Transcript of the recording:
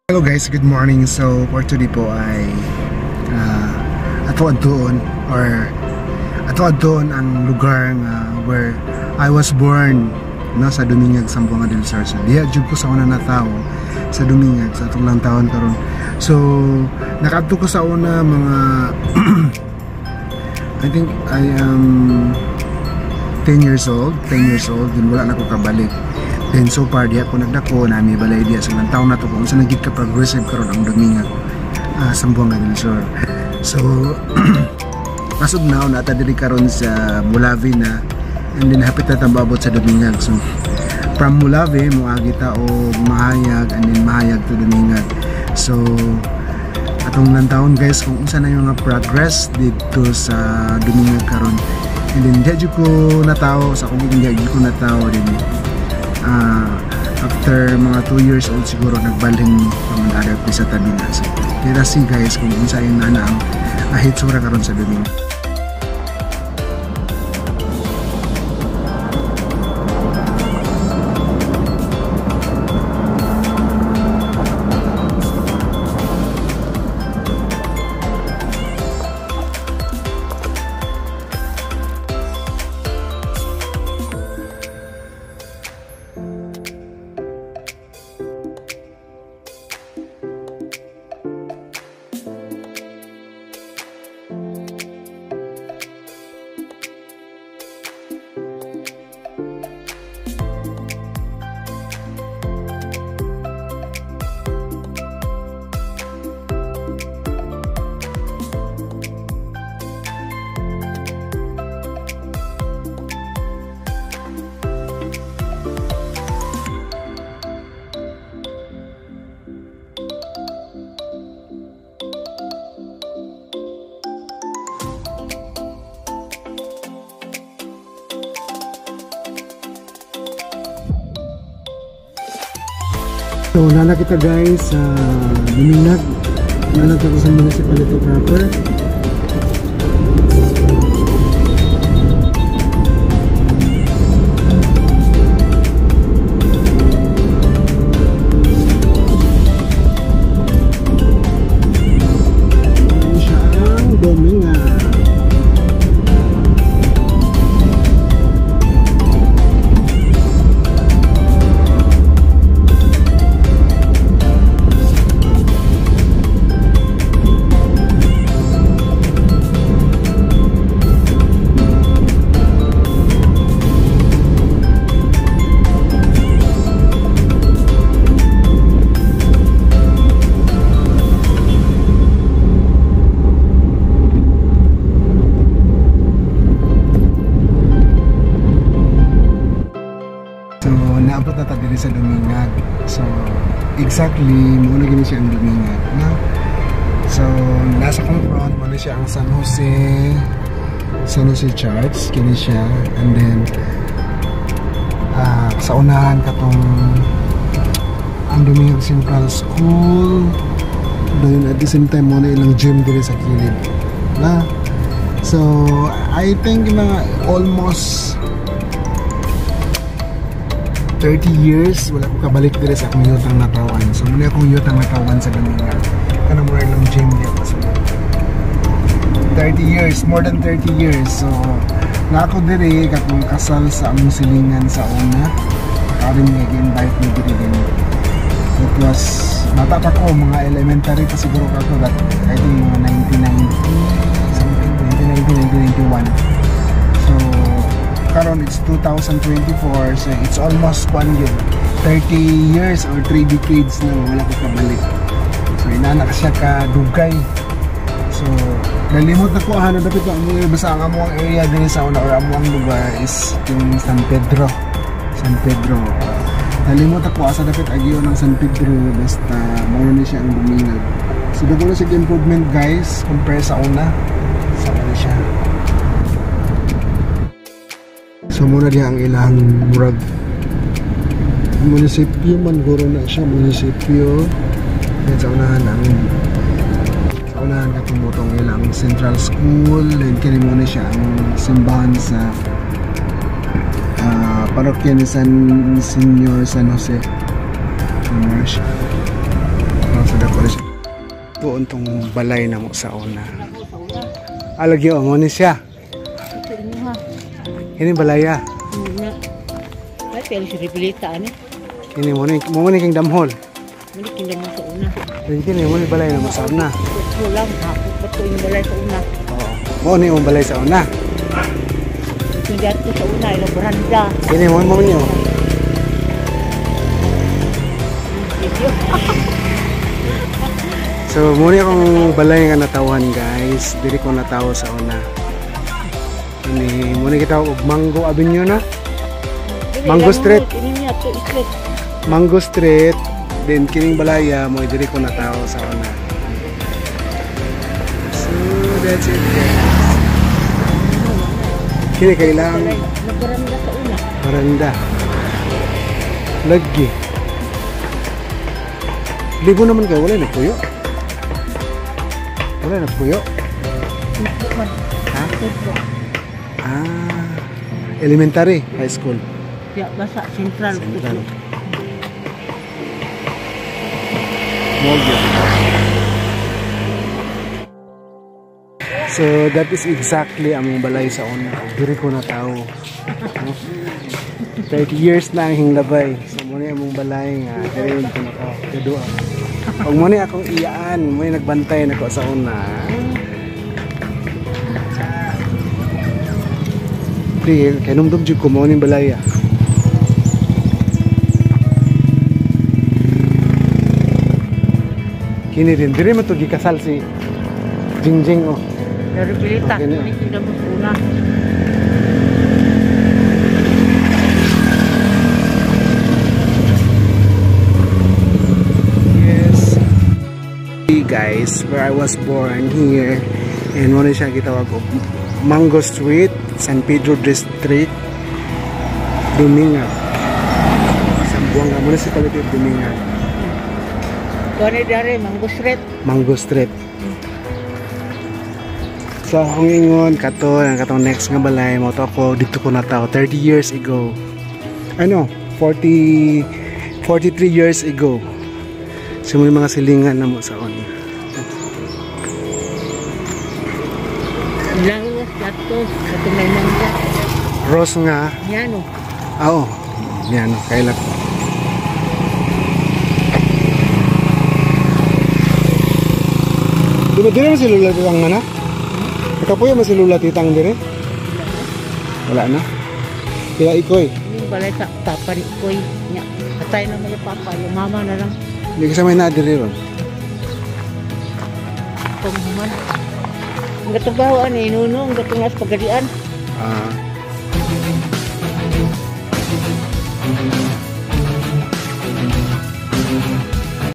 Hello guys, good morning. So for today po ay ato doon ang lugar where I was born, no, sa Dumingag, Zamboanga del Sur. So diha jud ko sa una na tao sa Dumingag sa atong lang taon karon. So nakadto ko sa una mga I think I am 10 years old, din wala na ko kabalik. Then so far diya ko nagdako na may balay diya sa ilang taon na to kung saan nagit ka progressive karon ang Dumingag, Zamboanga del Sur. So pasod na ako nata diri karon sa Mulavi na, and then hapit na tambabot sa Dumingag. So from Mulavi moagi ta og Mahayag, and then Mahayag to Dumingag. So atong lang taon guys kung unsa na yung mga progress dito sa Dumingag karon. And then diya ko natawo sa kung diya ko natawo din. After mga 2 years old siguro nagbalhin ang other place sa tabi na. So kaya si guys kung unsa yung nana ang ahitsura karon sa Dumingag. So nana kita guys sa Dumingag, nana kita sa municipality proper. Ini siya ang Dumingag. Naabot na tayo diri sa Dumingag. So exactly muna gini siya ang Dumingag, no? So nasa kong front muna siya ang San Jose Church, gini siya. And then sa unahan katong ang Dumingag Central School. Then at the same time muna ilang gym diri sa kilid, na? So I think mga almost 30 years wala ko kabalik dire sa akong yutang natawan. So muna akong yutang natawan sa Dumingag. Kana mo lang gym diya pa sa 30 years, more than 30 years. So na ako dire katong kasal sa among silingan sa una. Karon may invite me dire din. It was bata pa ko, mga elementary pa siguro ako, that I think mga 1990 something, 1991. So karon it's 2024, so it's almost 30 years or 3 decades na wala ko kabalik. So inanak siya ka dugay. So nalimot na ko ano dapat ko basta ang among area din sa una or among lugar is yung San Pedro. Nalimot ako asa dapat agyo ng San Pedro, basta mao ni siya ang Dumingag. So dagko na siya improvement guys compare sa una. So ano siya. So muna diya ang ilang murag munisipyo man guro na siya, munisipyo. Yan sa unahan katong ilang Central School. Then kini muna siya ang simbahan sa parokya ni San Jose. Tuon tong balay na mo sa una. Alagi o, mo ni siya. Ito inyo ha. Ini balaya. Ay, pero si Ripilita, ano? Ini mo ni king damhol. Hindi kingdom mo sa una. Ringkin mo ni balay na mo sa una. Ito lang, hapot ba ito yung balay sa una? Oo. Mo ni yung balay sa una. Ito dito sa una, ilang baranda. Ini mo niyo. Video. So, muna akong balay nga natawan guys. Diri ko natawo sa una. Ini muna kita og Mango Avenue na. Mango Street. Ini niya, ito street. Mango Street. Then kining balaya mo diri ko natawo sa una. So, that's it guys. Kini kailangan Nagbaranda sa una. baranda. Lagi. Libo naman kayo, wala na puyo. Wala na puyo. Ha? Ah, elementary, high school. Ya, basa, sentral. Central. Mogyo. So that is exactly among balay sa una. Diri ko na tao. 30 years na ang hinglabay. So muna among balay nga diri ko na tao. Kadua. Pag muna akong iyaan, may nagbantay na ko sa una. Di, kaya numdum jud ko mo ning balay. Kini din, diri man to gikasal si Jingjing oh. Dari Ripilita, Okay na. ini kingdom mo sa una. Yes. Hey guys, where I was born here. And muna siya gitawag og Mango Street, San Pedro District, Duminga. Sambuanga, municipality of Duminga. Kuha dari Mango Street. Mango Street. So akong ingon katong next nga balay mo to ako dito ko nataw 30 years ago. Ano, 43 years ago. So may mga silingan na mo sa on. Lawas, gatos, kato may mangga. Rose nga. Yan o. Oo. Yan, kailan ko. Di naman si Lula Titang na? Ikaw po yung masilula Titang dire? Wala na? Kaya ikoy. Yung balay sa papa ni Koy. Nya, katay naman yung papa, yung mama na lang. Hindi ka sa may nadiri ron. Pagmuman. Ang gatong bahoan eh, nuno, ang gatong nas pagadian. Ah.